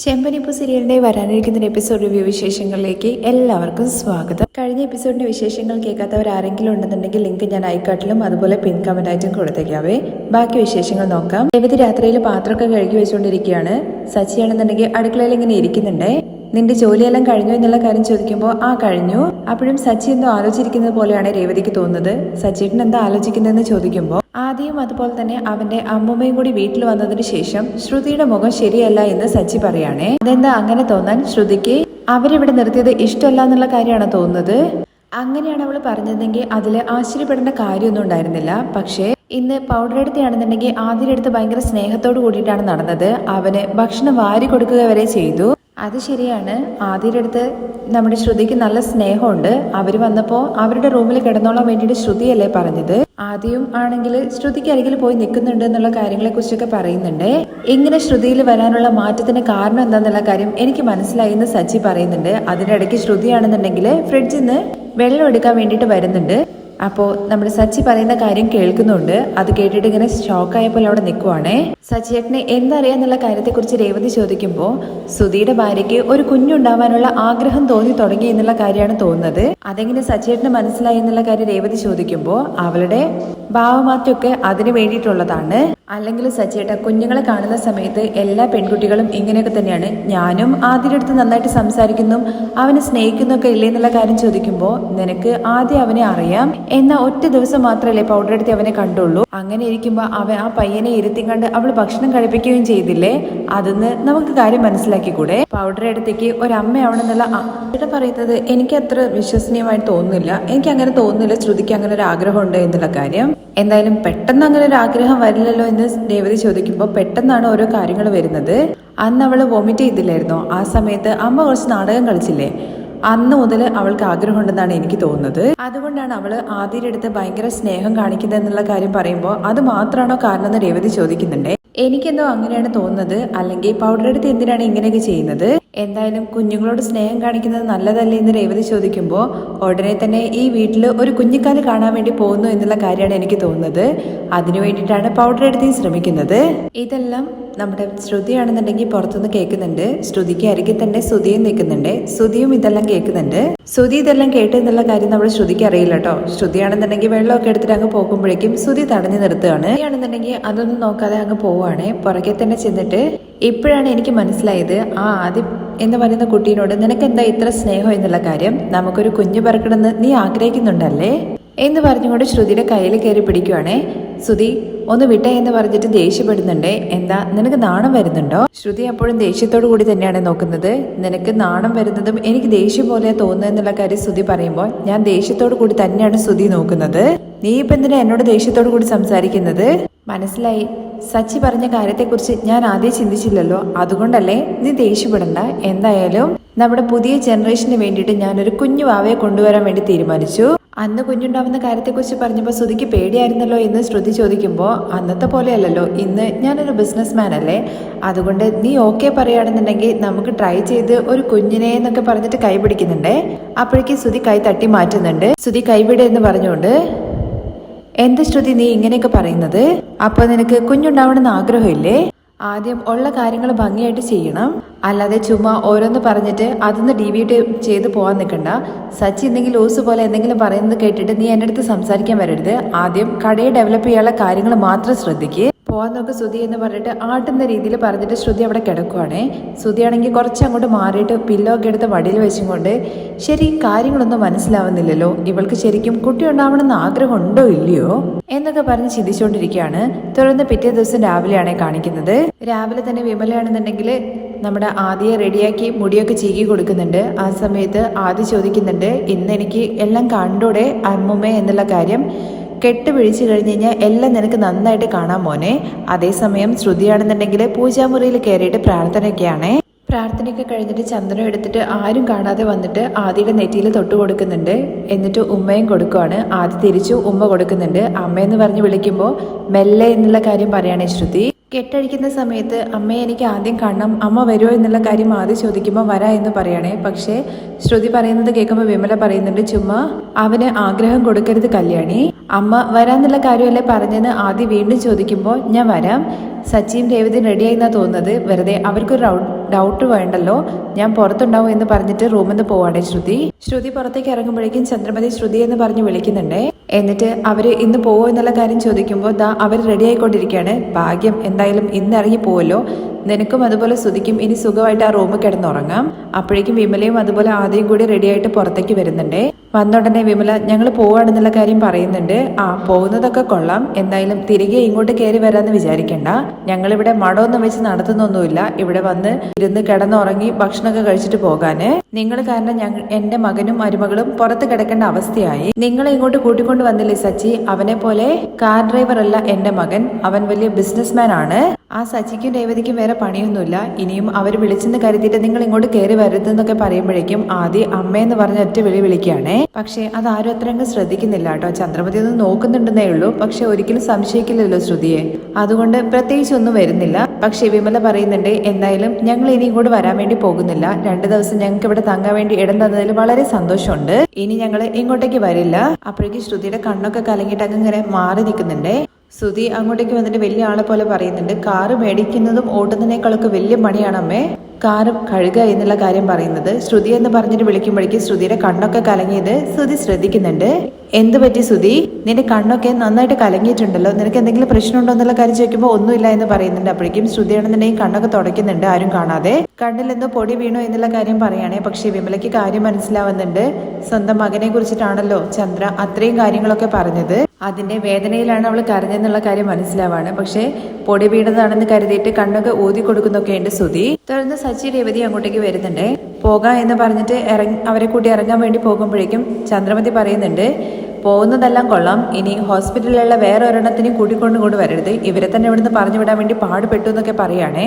ചെമ്പനിപ്പൂ സീരിയലിന്റെ വരാനിരിക്കുന്ന episode review വിശേഷങ്ങളിലേക്ക് എല്ലാവർക്കും സ്വാഗതം. കഴിഞ്ഞ എപ്പിസോഡിന്റെ വിശേഷങ്ങൾ കേൾക്കാത്തവർ ആരെങ്കിലും ഉണ്ടെന്നുണ്ടെങ്കിൽ ലിങ്ക് ഞാൻ ഐക്കാട്ടിലും അതുപോലെ പിൻ കമന്റ് ആയിട്ടും കൊടുത്തേക്കാവേ. ബാക്കി വിശേഷങ്ങൾ നോക്കാം. രേവതി രാത്രിയിൽ പാത്രമൊക്കെ കഴുകി വെച്ചുകൊണ്ടിരിക്കുകയാണ്. സച്ചിയാണെന്നുണ്ടെങ്കിൽ അടുക്കളയിൽ ഇങ്ങനെ ഇരിക്കുന്നുണ്ടേ. നിന്റെ ജോലിയെല്ലാം കഴിഞ്ഞു എന്നുള്ള കാര്യം ചോദിക്കുമ്പോൾ കഴിഞ്ഞു. അപ്പോഴും സച്ചി എന്തോ ആലോചിക്കുന്നത് പോലെയാണ് രേവതിക്ക് തോന്നുന്നത്. സച്ചിയേട്ടൻ എന്താ ആലോചിക്കുന്നതെന്ന് ചോദിക്കുമ്പോൾ ആദ്യം അതുപോലെ തന്നെ അവന്റെ അമ്മൂമ്മയും കൂടി വീട്ടിൽ വന്നതിന് ശേഷം ശ്രുതിയുടെ മുഖം ശരിയല്ല എന്ന് സച്ചി പറയാണേ. അതെന്താ അങ്ങനെ തോന്നാൻ? ശ്രുതിക്ക് അവരിവിടെ നിർത്തിയത് ഇഷ്ടമല്ല എന്നുള്ള കാര്യമാണ് തോന്നുന്നത്. അങ്ങനെയാണ് അവൾ പറഞ്ഞതെങ്കിൽ അതിൽ ആശ്ചര്യപ്പെടേണ്ട കാര്യമൊന്നും ഉണ്ടായിരുന്നില്ല. പക്ഷേ ഇന്ന് പൗഡർ എടുത്താണെന്നുണ്ടെങ്കിൽ ആദ്യം എടുത്ത് ഭയങ്കര സ്നേഹത്തോട് കൂടിയിട്ടാണ് നടന്നത്. അവന് ഭക്ഷണം വാരി കൊടുക്കുക വരെ ചെയ്തു. അത് ശരിയാണ്. ആദ്യയുടെ അടുത്ത് നമ്മുടെ ശ്രുതിക്ക് നല്ല സ്നേഹമുണ്ട്. അവര് വന്നപ്പോ അവരുടെ റൂമിൽ കിടന്നോളാൻ വേണ്ടിയിട്ട് ശ്രുതിയല്ലേ പറഞ്ഞത്. ആദ്യം ആണെങ്കിൽ ശ്രുതിക്ക് അരികിൽ പോയി നിൽക്കുന്നുണ്ട് എന്നുള്ള കാര്യങ്ങളെ കുറിച്ചൊക്കെ പറയുന്നുണ്ട്. ഇങ്ങനെ ശ്രുതിയിൽ വരാനുള്ള മാറ്റത്തിന് കാരണം എന്താന്നുള്ള കാര്യം എനിക്ക് മനസ്സിലായി എന്ന് സച്ചി പറയുന്നുണ്ട്. അതിനിടയ്ക്ക് ശ്രുതിയാണെന്നുണ്ടെങ്കിൽ ഫ്രിഡ്ജിൽ നിന്ന് വെള്ളം എടുക്കാൻ വേണ്ടിയിട്ട് വരുന്നുണ്ട്. അപ്പോൾ നമ്മുടെ സച്ചി പറയുന്ന കാര്യം കേൾക്കുന്നുണ്ട്. അത് കേട്ടിട്ട് ഇങ്ങനെ ഷോക്കായപ്പോൾ അവിടെ നിൽക്കുവാണേ. സച്ചിയേട്ടനെ എന്തറിയാന്നുള്ള കാര്യത്തെക്കുറിച്ച് രേവതി ചോദിക്കുമ്പോൾ സുധിയുടെ ഭാര്യയ്ക്ക് ഒരു കുഞ്ഞുണ്ടാവാനുള്ള ആഗ്രഹം തോന്നി തുടങ്ങി എന്നുള്ള കാര്യമാണ് തോന്നുന്നത്. അതെങ്ങനെ സച്ചിയേട്ടന് മനസ്സിലായി എന്നുള്ള കാര്യം രേവതി ചോദിക്കുമ്പോൾ അവളുടെ ഭാവമാറ്റമൊക്കെ അതിന് വേണ്ടിയിട്ടുള്ളതാണ്. അല്ലെങ്കിൽ സച്ചിയേട്ട കുഞ്ഞുങ്ങളെ കാണുന്ന സമയത്ത് എല്ലാ പെൺകുട്ടികളും ഇങ്ങനെയൊക്കെ തന്നെയാണ്. ഞാനും ആദ്യം അടുത്ത് നന്നായിട്ട് സംസാരിക്കുന്നു, അവനെ സ്നേഹിക്കുന്നൊക്കെ ഇല്ലേ എന്നുള്ള കാര്യം ചോദിക്കുമ്പോൾ നിനക്ക് ആദ്യം അവനെ അറിയാം, എന്നാൽ ഒറ്റ ദിവസം മാത്രമല്ലേ പൗഡർ എടുത്ത് അവനെ കണ്ടുള്ളൂ. അങ്ങനെ ഇരിക്കുമ്പോൾ അവൻ ആ പയ്യനെ ഇരുത്തി കണ്ട് അവൾ ഭക്ഷണം കഴിപ്പിക്കുകയും ചെയ്തില്ലേ. അതെന്ന് നമുക്ക് കാര്യം മനസ്സിലാക്കിക്കൂടെ? പൗഡർ എടുത്തേക്ക് ഒരമ്മയാവണമെന്നുള്ള ഇവിടെ പറയുന്നത് എനിക്ക് അത്ര വിശ്വസനീയമായിട്ട് തോന്നുന്നില്ല. എനിക്ക് അങ്ങനെ തോന്നുന്നില്ല ശ്രുതിക്ക് അങ്ങനെ ഒരു ആഗ്രഹമുണ്ട് എന്നുള്ള കാര്യം. എന്തായാലും പെട്ടെന്ന് അങ്ങനെ ഒരു ആഗ്രഹം വരില്ലല്ലോ എന്ന് രേവതി ചോദിക്കുമ്പോൾ പെട്ടെന്നാണ് ഓരോ കാര്യങ്ങൾ വരുന്നത്. അന്ന് അവള് വോമിറ്റ് ചെയ്തില്ലായിരുന്നോ? ആ സമയത്ത് അമ്മ കുറച്ച് നാടകം കളിച്ചില്ലേ, അന്ന് മുതൽ അവൾക്ക് ആഗ്രഹമുണ്ടെന്നാണ് എനിക്ക് തോന്നുന്നത്. അതുകൊണ്ടാണ് അവള് ആദ്യയുടെ അടുത്ത് ഭയങ്കര സ്നേഹം കാണിക്കുന്നത് എന്നുള്ള കാര്യം പറയുമ്പോൾ അത് മാത്രമാണോ കാരണം എന്ന് രേവതി ചോദിക്കുന്നുണ്ട്. എനിക്കെന്തോ അങ്ങനെയാണ് തോന്നുന്നത്. അല്ലെങ്കിൽ പൗഡർ എടുത്ത് എന്തിനാണ് ഇങ്ങനെയൊക്കെ ചെയ്യുന്നത്? എന്തായാലും കുഞ്ഞുങ്ങളോട് സ്നേഹം കാണിക്കുന്നത് നല്ലതല്ലേ എന്ന് രേവതി ചോദിക്കുമ്പോൾ ഉടനെ തന്നെ ഈ വീട്ടിൽ ഒരു കുഞ്ഞിക്കാല് കാണാൻ വേണ്ടി പോകുന്നു എന്നുള്ള കാര്യമാണ് എനിക്ക് തോന്നുന്നത്. അതിനു വേണ്ടിയിട്ടാണ് പൗഡർ എടുത്ത് ശ്രമിക്കുന്നത്. ഇതെല്ലാം നമ്മുടെ ശ്രുതിയാണെന്നുണ്ടെങ്കിൽ പുറത്തുനിന്ന് കേൾക്കുന്നുണ്ട്. ശ്രുതിക്ക് അരികിൽ തന്നെ സുധിയും നിൽക്കുന്നുണ്ട്. സുധിയും ഇതെല്ലാം കേൾക്കുന്നുണ്ട്. ശ്രുതി ഇതെല്ലാം കേട്ട് എന്നുള്ള കാര്യം നമ്മൾ ശ്രുതിക്ക് അറിയില്ല കേട്ടോ. ശ്രുതിയാണെന്നുണ്ടെങ്കിൽ വെള്ളമൊക്കെ എടുത്തിട്ട് അങ്ങ് പോകുമ്പോഴേക്കും ശ്രുതി തടഞ്ഞു നിർത്തുകയാണ്. ആണെന്നുണ്ടെങ്കിൽ അതൊന്നും നോക്കാതെ അങ്ങ് പോവാണ്. പുറകെ തന്നെ ചെന്നിട്ട് ഇപ്പോഴാണ് എനിക്ക് മനസ്സിലായത് ആദ്യം എന്ന് പറയുന്ന കുട്ടീനോട് നിനക്ക് എന്താ ഇത്ര സ്നേഹം എന്നുള്ള കാര്യം. നമുക്കൊരു കുഞ്ഞു പറക്കണമെന്ന് നീ ആഗ്രഹിക്കുന്നുണ്ടല്ലേ എന്ന് പറഞ്ഞുകൊണ്ട് ശ്രുതിയുടെ കയ്യിൽ കയറി പിടിക്കുവാണേ. ശ്രുതി ഒന്ന് വിട്ടേ എന്ന് പറഞ്ഞിട്ട് ദേഷ്യപ്പെടുന്നുണ്ട്. എന്താ നിനക്ക് നാണം വരുന്നുണ്ടോ? ശ്രുതി അപ്പോഴും ദേഷ്യത്തോടു കൂടി തന്നെയാണ് നോക്കുന്നത്. നിനക്ക് നാണം വരുന്നതും എനിക്ക് ദേഷ്യം പോലെ തോന്നുന്നു എന്നുള്ള കാര്യം ശ്രുതി പറയുമ്പോൾ ഞാൻ ദേഷ്യത്തോടു കൂടി തന്നെയാണ് ശ്രുതി നോക്കുന്നത്. നീ ഇപ്പൊ എന്തിനാ എന്നോട് ദേഷ്യത്തോടു കൂടി സംസാരിക്കുന്നത്? മനസ്സിലായി. സച്ചി പറഞ്ഞ കാര്യത്തെക്കുറിച്ച് ഞാൻ ആദ്യം ചിന്തിച്ചില്ലല്ലോ, അതുകൊണ്ടല്ലേ നീ ദേഷ്യപ്പെടണ്ട. എന്തായാലും നമ്മുടെ പുതിയ ജനറേഷന് വേണ്ടിയിട്ട് ഞാനൊരു കുഞ്ഞു വാവയെ കൊണ്ടുവരാൻ വേണ്ടി തീരുമാനിച്ചു. അന്ന് കുഞ്ഞുണ്ടാവുന്ന കാര്യത്തെക്കുറിച്ച് പറഞ്ഞപ്പോൾ ശ്രുതിക്ക് പേടിയായിരുന്നല്ലോ എന്ന് ശ്രുതി ചോദിക്കുമ്പോൾ അന്നത്തെ പോലെയല്ലല്ലോ, ഇന്ന് ഞാനൊരു ബിസിനസ് മാൻ അല്ലേ. അതുകൊണ്ട് നീ ഓക്കെ പറയുകയാണെന്നുണ്ടെങ്കിൽ നമുക്ക് ട്രൈ ചെയ്ത് ഒരു കുഞ്ഞിനെ എന്നൊക്കെ പറഞ്ഞിട്ട് കൈ പിടിക്കുന്നുണ്ടേ. അപ്പോഴേക്കും ശ്രുതി കൈ തട്ടി മാറ്റുന്നുണ്ട്. ശ്രുതി കൈവിട എന്ന് പറഞ്ഞുകൊണ്ട് എന്ത് ശ്രുതി നീ ഇങ്ങനെയൊക്കെ പറയുന്നത്? അപ്പൊ നിനക്ക് കുഞ്ഞുണ്ടാവണമെന്ന് ആഗ്രഹമില്ലേ? ആദ്യം ഉള്ള കാര്യങ്ങൾ ഭംഗിയായിട്ട് ചെയ്യണം. അല്ലാതെ ചുമ്മാ ഓരോന്ന് പറഞ്ഞിട്ട് അതൊന്ന് ഡീവിയേറ്റ് ചെയ്ത് പോകാൻ നിൽക്കണ്ട. സച്ചി എന്തെങ്കിലും ലൂസ് പോലെ എന്തെങ്കിലും പറയുന്നത് കേട്ടിട്ട് നീ എൻ്റെ അടുത്ത് സംസാരിക്കാൻ വരരുത്. ആദ്യം കടയെ ഡെവലപ്പ് ചെയ്യാനുള്ള കാര്യങ്ങൾ മാത്രം ശ്രദ്ധിക്കുക. പോവാൻ നോക്ക് ശ്രുതി എന്ന് പറഞ്ഞിട്ട് ആട്ടുന്ന രീതിയിൽ പറഞ്ഞിട്ട് ശ്രുതി അവിടെ കിടക്കുവാണേ. ശ്രുതിയാണെങ്കിൽ കുറച്ച് അങ്ങോട്ട് മാറിയിട്ട് പില്ലോ ഒക്കെ എടുത്ത് വടിയിൽ വെച്ചും കൊണ്ട് ശരി കാര്യങ്ങളൊന്നും മനസ്സിലാവുന്നില്ലല്ലോ, ഇവൾക്ക് ശരിക്കും കുട്ടി ഉണ്ടാവണമെന്ന് ആഗ്രഹം ഉണ്ടോ ഇല്ലയോ എന്നൊക്കെ പറഞ്ഞ് ചിന്തിച്ചുകൊണ്ടിരിക്കുകയാണ്. തുടർന്ന് പിറ്റേ ദിവസം രാവിലെയാണ് കാണിക്കുന്നത്. രാവിലെ തന്നെ വിമലയാണെന്നുണ്ടെങ്കിൽ നമ്മുടെ ആദ്യം റെഡിയാക്കി മുടിയൊക്കെ ചീകി കൊടുക്കുന്നുണ്ട്. ആ സമയത്ത് ആദ്യം ചോദിക്കുന്നുണ്ട് ഇന്ന് എനിക്ക് എല്ലാം കണ്ടൂടെ അമ്മുമ്മ എന്നുള്ള കാര്യം. കെട്ട് പിഴിച്ചു കഴിഞ്ഞ് കഴിഞ്ഞാൽ എല്ലാം നിനക്ക് നന്നായിട്ട് കാണാൻ മോനെ. അതേസമയം ശ്രുതിയാണെന്നുണ്ടെങ്കിൽ പൂജാമുറിയിൽ കയറിയിട്ട് പ്രാർത്ഥനയൊക്കെയാണേ. പ്രാർത്ഥനയൊക്കെ കഴിഞ്ഞിട്ട് ചന്ദനം എടുത്തിട്ട് ആരും കാണാതെ വന്നിട്ട് ആദ്യയുടെ നെറ്റിയിൽ തൊട്ട് കൊടുക്കുന്നുണ്ട്. എന്നിട്ട് ഉമ്മയും കൊടുക്കുവാണ്. ആദ്യം തിരിച്ചു ഉമ്മ കൊടുക്കുന്നുണ്ട്. അമ്മയെന്ന് പറഞ്ഞ് വിളിക്കുമ്പോൾ മെല്ലെ എന്നുള്ള കാര്യം പറയുകയാണ് ശ്രുതി. കെട്ടഴിക്കുന്ന സമയത്ത് അമ്മയെ എനിക്ക് ആദ്യം കാണണം, അമ്മ വരുമോ എന്നുള്ള കാര്യം ആദ്യം ചോദിക്കുമ്പോൾ വരാ എന്ന് പറയണേ. പക്ഷേ ശ്രുതി പറയുന്നത് കേൾക്കുമ്പോൾ വിമല പറയുന്നുണ്ട്, ചുമ്മാ അവന് ആഗ്രഹം കൊടുക്കരുത് കല്യാണി, അമ്മ വരാന്നുള്ള കാര്യമല്ലേ പറഞ്ഞെന്ന് ആദ്യം വീണ്ടും ചോദിക്കുമ്പോൾ ഞാൻ വരാം, സച്ചിയും രേവതിയും റെഡിയായി എന്നാ തോന്നുന്നത്, വെറുതെ അവർക്കൊരു ഡൗട്ട് വേണ്ടല്ലോ, ഞാൻ പുറത്തുണ്ടാവും എന്ന് പറഞ്ഞിട്ട് റൂമിൽ നിന്ന് പോവാണേ ശ്രുതി പുറത്തേക്ക് ഇറങ്ങുമ്പോഴേക്കും ചന്ദ്രമതി ശ്രുതി എന്ന് പറഞ്ഞ് വിളിക്കുന്നുണ്ടേ. എന്നിട്ട് അവര് ഇന്ന് പോവോ എന്നുള്ള കാര്യം ചോദിക്കുമ്പോൾ ദാ അവർ റെഡി ആയിക്കൊണ്ടിരിക്കുകയാണ്. ഭാഗ്യം, എന്തായാലും ഇന്ന് ഇറങ്ങി പോവല്ലോ, നിനക്കും അതുപോലെ ശ്രുതിക്കും ഇനി സുഖമായിട്ട് ആ റൂമിൽ കിടന്നുറങ്ങാം. അപ്പോഴേക്കും വിമലയും അതുപോലെ ആദ്യം കൂടി റെഡി ആയിട്ട് പുറത്തേക്ക് വരുന്നുണ്ടേ. വന്നുടനെ വിമല ഞങ്ങൾ പോവാണെന്നുള്ള കാര്യം പറയുന്നുണ്ട്. ആ പോകുന്നതൊക്കെ കൊള്ളാം, എന്തായാലും തിരികെ ഇങ്ങോട്ട് കയറി വരാന്ന് വിചാരിക്കണ്ട, ഞങ്ങളിവിടെ മടമൊന്നും വെച്ച് നടത്തുന്നൊന്നുമില്ല, ഇവിടെ വന്ന് ഇരുന്ന് കിടന്നുറങ്ങി ഭക്ഷണമൊക്കെ കഴിച്ചിട്ട് പോകാന്. നിങ്ങൾ കാരണം എന്റെ മകനും മരുമകളും പുറത്ത് കിടക്കേണ്ട അവസ്ഥയായി. നിങ്ങളെ ഇങ്ങോട്ട് കൂട്ടിക്കൊണ്ട് വന്നില്ലേ സച്ചി, അവനെ പോലെ കാർ ഡ്രൈവർ അല്ല എന്റെ മകൻ, അവൻ വലിയ ബിസിനസ്മാൻ ആണ്. ആ സച്ചിക്കും രേവതിക്കും വേറെ പണിയൊന്നുമില്ല, ഇനിയും അവർ വിളിച്ചെന്ന് കരുതിയിട്ട് നിങ്ങൾ ഇങ്ങോട്ട് കയറി വരുതെന്നൊക്കെ പറയുമ്പോഴേക്കും ആദ്യം അമ്മയെന്ന് പറഞ്ഞ ഒറ്റ വിളിക്കുകയാണേ. പക്ഷെ അതാരും അത്രയങ്ങ് ശ്രദ്ധിക്കുന്നില്ല കേട്ടോ. ചന്ദ്രമതി ഒന്ന് നോക്കുന്നുണ്ടെന്നേ ഉള്ളൂ, പക്ഷെ ഒരിക്കലും സംശയിക്കില്ലല്ലോ ശ്രുതിയെ, അതുകൊണ്ട് പ്രത്യേകിച്ച് ഒന്നും വരുന്നില്ല. പക്ഷെ വിമല പറയുന്നുണ്ട്, എന്തായാലും ഞങ്ങൾ ഇനി ഇങ്ങോട്ട് വരാൻ വേണ്ടി പോകുന്നില്ല, 2 ദിവസം ഞങ്ങൾക്ക് ഇവിടെ തങ്ങാൻ വേണ്ടി ഇടം തന്നതിൽ വളരെ സന്തോഷമുണ്ട്, ഇനി ഞങ്ങൾ ഇങ്ങോട്ടേക്ക് വരില്ല. അപ്പോഴേക്കും ശ്രുതിയുടെ കണ്ണൊക്കെ കലങ്ങിയിട്ട് അങ്ങനെ മാറി നിൽക്കുന്നുണ്ടേ. ശ്രുതി അങ്ങോട്ടേക്ക് വന്നിട്ട് വലിയ ആളെ പോലെ പറയുന്നുണ്ട്, കാറ് മേടിക്കുന്നതും ഓട്ടുന്നതിനേക്കാളൊക്കെ വലിയ പണിയാണ് അമ്മേ കാറ് കഴുകുക എന്നുള്ള കാര്യം പറയുന്നത്. ശ്രുതി എന്ന് പറഞ്ഞിട്ട് വിളിക്കുമ്പോഴേക്കും ശ്രുതിയുടെ കണ്ണൊക്കെ കലങ്ങിയത് ശ്രുതി ശ്രദ്ധിക്കുന്നുണ്ട്. എന്ത് പറ്റി ശ്രുതി, നിന്റെ കണ്ണൊക്കെ നന്നായിട്ട് കലങ്ങിയിട്ടുണ്ടല്ലോ, നിനക്ക് എന്തെങ്കിലും പ്രശ്നമുണ്ടോ എന്നുള്ള കാര്യം ചോദിക്കുമ്പോൾ ഒന്നുമില്ല എന്ന് പറയുന്നുണ്ട്. അപ്പോഴേക്കും ശ്രുതിയാണെന്നുണ്ടെങ്കിൽ കണ്ണൊക്കെ തുടയ്ക്കുന്നുണ്ട് ആരും കാണാതെ. കണ്ണിൽ എന്തോ പൊടി വീണോ എന്നുള്ള കാര്യം പറയുകയാണെ. പക്ഷെ വിമലയ്ക്ക് കാര്യം മനസ്സിലാവുന്നുണ്ട്, സ്വന്തം മകനെ കുറിച്ചിട്ടാണല്ലോ ചന്ദ്ര അത്രയും കാര്യങ്ങളൊക്കെ പറഞ്ഞത്, അതിന്റെ വേദനയിലാണ് അവൾ കരഞ്ഞെന്നുള്ള കാര്യം മനസ്സിലാവാണ്. പക്ഷെ പൊടി വീണതാണെന്ന് കരുതിയിട്ട് കണ്ണൊക്കെ ഊതി കൊടുക്കുന്നൊക്കെ ഉണ്ട് ശ്രുതി. തുടർന്ന് സച്ചി രേവതി അങ്ങോട്ടേക്ക് വരുന്നുണ്ട്. പോകാം എന്ന് പറഞ്ഞിട്ട് അവരെ കൂട്ടി ഇറങ്ങാൻ വേണ്ടി പോകുമ്പോഴേക്കും ചന്ദ്രമതി പറയുന്നുണ്ട്, പോകുന്നതെല്ലാം കൊള്ളാം, ഇനി ഹോസ്പിറ്റലിലുള്ള വേറെ ഒരെണ്ണത്തിനും കൂട്ടിക്കൊണ്ട് വരരുത്, ഇവരെ തന്നെ ഇവിടുന്ന് പറഞ്ഞു വിടാൻ വേണ്ടി പാടുപെട്ടു എന്നൊക്കെ പറയുകയാണേ.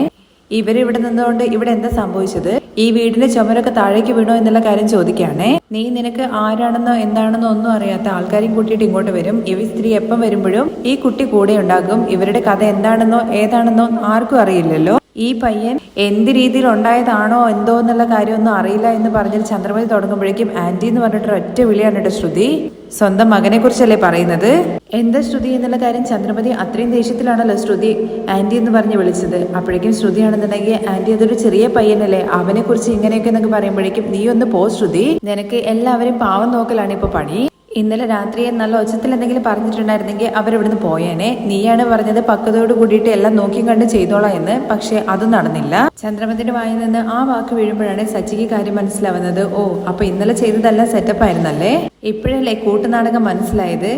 ഇവരിവിടെ നിന്നുകൊണ്ട് ഇവിടെ എന്താ സംഭവിച്ചത്, ഈ വീടിന്റെ ചുമരൊക്കെ താഴേക്ക് വീണോ എന്നുള്ള കാര്യം ചോദിക്കുകയാണേ. നീ നിനക്ക് ആരാണെന്നോ എന്താണെന്നോ ഒന്നും അറിയാത്ത ആൾക്കാരെയും കൂട്ടിയിട്ട് ഇങ്ങോട്ട് വരും, ഈ സ്ത്രീ എപ്പം വരുമ്പോഴും ഈ കുട്ടി കൂടെ ഉണ്ടാകും, ഇവരുടെ കഥ എന്താണെന്നോ ഏതാണെന്നോ ആർക്കും അറിയില്ലല്ലോ, ഈ പയ്യൻ എന്ത് രീതിയിൽ ഉണ്ടായതാണോ എന്തോ എന്നുള്ള കാര്യമൊന്നും അറിയില്ല എന്ന് പറഞ്ഞിട്ട് ചന്ദ്രമതി തുടങ്ങുമ്പോഴേക്കും ആന്റി എന്ന് പറഞ്ഞിട്ട് ഒറ്റ വിളിയാണ് കേട്ടോ ശ്രുതി. സ്വന്തം മകനെ കുറിച്ചല്ലേ പറയുന്നത്, എന്താ ശ്രുതി എന്നുള്ള കാര്യം ചന്ദ്രമതി അത്രയും ദേഷ്യത്തിലാണല്ലോ ശ്രുതി ആന്റി എന്ന് പറഞ്ഞ് വിളിച്ചത്. അപ്പോഴേക്കും ശ്രുതിയാണെന്നുണ്ടെങ്കിൽ ആന്റി അതൊരു ചെറിയ പയ്യനല്ലേ, അവനെ കുറിച്ച് ഇങ്ങനെയൊക്കെ എന്നൊക്കെ പറയുമ്പോഴേക്കും നീ ഒന്ന് പോ ശ്രുതി, നിനക്ക് എല്ലാവരും പാവം നോക്കലാണ് ഇപ്പൊ പണി. ഇന്നലെ രാത്രി നല്ല ഒച്ചത്തിൽ എന്തെങ്കിലും പറഞ്ഞിട്ടുണ്ടായിരുന്നെങ്കിൽ അവരിവിടുന്ന് പോയേനെ, നീയാണ് പറഞ്ഞത് പക്വതയോട് കൂടിയിട്ട് എല്ലാം നോക്കിയും കണ്ട് ചെയ്തോളാം എന്ന്. പക്ഷെ അതും നടന്നില്ല. ചന്ദ്രമതിന്റെ വായിൽ നിന്ന് ആ വാക്ക് വീഴുമ്പോഴാണ് സച്ചിക്ക് കാര്യം മനസ്സിലാവുന്നത്. ഓ, അപ്പൊ ഇന്നലെ ചെയ്തതെല്ലാം സെറ്റപ്പ് ആയിരുന്നല്ലേ, ഇപ്പോഴല്ലേ കൂട്ടുനാടകം മനസ്സിലായത്.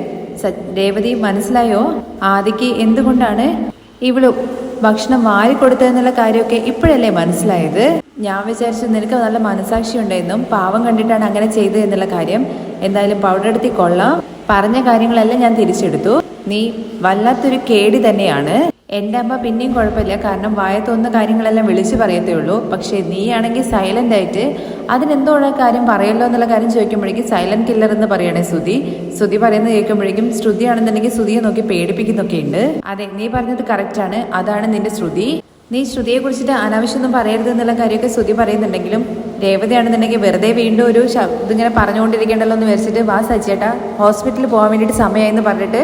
രേവതി മനസ്സിലായോ ആദിക്ക് എന്തുകൊണ്ടാണ് ഇവള് ഭക്ഷണം വാരി കൊടുത്തതെന്നുള്ള കാര്യമൊക്കെ ഇപ്പോഴല്ലേ മനസ്സിലായത്. ഞാൻ വിചാരിച്ചു നിനക്ക് നല്ല മനസാക്ഷി ഉണ്ടായിരുന്നു, പാവം കണ്ടിട്ടാണ് അങ്ങനെ ചെയ്തത് എന്നുള്ള കാര്യം. എന്തായാലും പൗഡർ എടുത്തി കൊള്ളാം, പറഞ്ഞ കാര്യങ്ങളെല്ലാം ഞാൻ തിരിച്ചെടുത്തു, നീ വല്ലാത്തൊരു കേടി തന്നെയാണ്. എൻ്റെ അമ്മ പിന്നെയും കുഴപ്പമില്ല, കാരണം വായ തോന്നുന്ന കാര്യങ്ങളെല്ലാം വിളിച്ചു പറയത്തേ ഉള്ളൂ. പക്ഷേ നീയാണെങ്കിൽ സൈലന്റ് ആയിട്ട് അതിനെന്തോ കാര്യം പറയല്ലോ എന്നുള്ള കാര്യം ചോദിക്കുമ്പോഴേക്കും സൈലന്റ് കില്ലർ എന്ന് പറയണേ ശ്രുതി പറയുന്നത് കേൾക്കുമ്പോഴേക്കും ശ്രുതിയാണെന്നുണ്ടെങ്കിൽ ശ്രുതിയെ നോക്കി പേടിപ്പിക്കുന്നൊക്കെ ഉണ്ട്. അതെ, നീ പറഞ്ഞത് കറക്റ്റാണ്, അതാണ് നിന്റെ ശ്രുതി. നീ ശ്രുതിയെ കുറിച്ചിട്ട് അനാവശ്യമൊന്നും പറയരുത് എന്നുള്ള കാര്യമൊക്കെ ശ്രുതി പറയുന്നുണ്ടെങ്കിലും രേവതിയാണെന്നുണ്ടെങ്കിൽ വെറുതെ വീണ്ടും ഒരു ഇതിങ്ങനെ പറഞ്ഞുകൊണ്ടിരിക്കേണ്ടല്ലോ എന്ന് വിചാരിച്ചിട്ട് വാ സച്ചേട്ടാ ഹോസ്പിറ്റലിൽ പോകാൻ വേണ്ടിയിട്ട് സമയമായെന്ന് പറഞ്ഞിട്ട്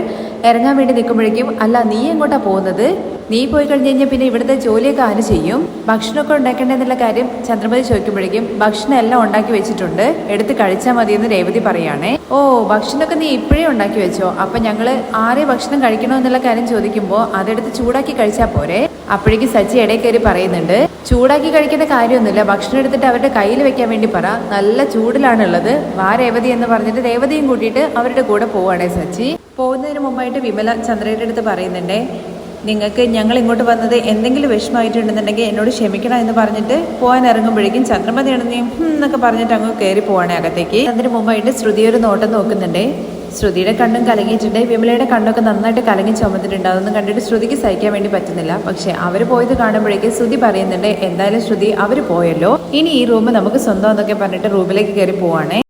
ഇറങ്ങാൻ വേണ്ടി നിൽക്കുമ്പോഴേക്കും, അല്ല നീ എങ്ങോട്ടാ പോകുന്നത്, നീ പോയി കഴിഞ്ഞ് കഴിഞ്ഞാൽ പിന്നെ ഇവിടുത്തെ ജോലിയൊക്കെ ആര് ചെയ്യും, ഭക്ഷണമൊക്കെ ഉണ്ടാക്കേണ്ടതെന്നുള്ള കാര്യം ചന്ദ്രമതി ചോദിക്കുമ്പോഴേക്കും ഭക്ഷണം എല്ലാം ഉണ്ടാക്കി വെച്ചിട്ടുണ്ട്, എടുത്ത് കഴിച്ചാൽ മതിയെന്ന് രേവതി പറയുകയാണേ. ഓ, ഭക്ഷണമൊക്കെ നീ ഇപ്പോഴേ ഉണ്ടാക്കി വെച്ചോ, അപ്പൊ ഞങ്ങള് ആരെ ഭക്ഷണം കഴിക്കണോ എന്നുള്ള കാര്യം ചോദിക്കുമ്പോൾ അതെടുത്ത് ചൂടാക്കി കഴിച്ചാൽ പോരെ. അപ്പോഴേക്കും സച്ചി ഇടയിൽ കയറി പറയുന്നുണ്ട്, ചൂടാക്കി കഴിക്കേണ്ട കാര്യമൊന്നുമില്ല, ഭക്ഷണം എടുത്തിട്ട് അവരുടെ കയ്യിൽ വെക്കാൻ വേണ്ടി പറ, നല്ല ചൂടിലാണുള്ളത്, വാ രേവതി എന്ന് പറഞ്ഞിട്ട് രേവതിയും കൂട്ടിയിട്ട് അവരുടെ കൂടെ പോവാണേ സച്ചി. പോകുന്നതിന് മുമ്പായിട്ട് വിമല ചന്ദ്രയുടെ അടുത്ത് പറയുന്നുണ്ടേ, നിങ്ങൾക്ക് ഞങ്ങൾ ഇങ്ങോട്ട് വന്നത് എന്തെങ്കിലും വിഷമമായിട്ടുണ്ടെന്നുണ്ടെങ്കിൽ എന്നോട് ക്ഷമിക്കണം എന്ന് പറഞ്ഞിട്ട് പോകാൻ ഇറങ്ങുമ്പോഴേക്കും ചന്ദ്രമതിയാണെന്ന് എന്നൊക്കെ പറഞ്ഞിട്ട് അങ്ങ് കയറി പോവാണേ അകത്തേക്ക്. അതിന് മുമ്പായിട്ട് ശ്രുതി ഒരു നോട്ടം നോക്കുന്നുണ്ടേ. ശ്രുതിയുടെ കണ്ണും കലങ്ങിയിട്ടുണ്ട്, വിമലയുടെ കണ്ണൊക്കെ നന്നായിട്ട് കലങ്ങി ചുമന്നിട്ടുണ്ട്. അതൊന്നും കണ്ടിട്ട് ശ്രുതിക്ക് സഹിക്കാൻ വേണ്ടി പറ്റുന്നില്ല. പക്ഷെ അവർ പോയത് കാണുമ്പോഴേക്കും ശ്രുതി പറയുന്നുണ്ട്, എന്തായാലും ശ്രുതി അവർ പോയല്ലോ, ഇനി ഈ റൂം നമുക്ക് സ്വന്തം എന്നൊക്കെ പറഞ്ഞിട്ട് റൂമിലേക്ക് കയറി പോവാണേ.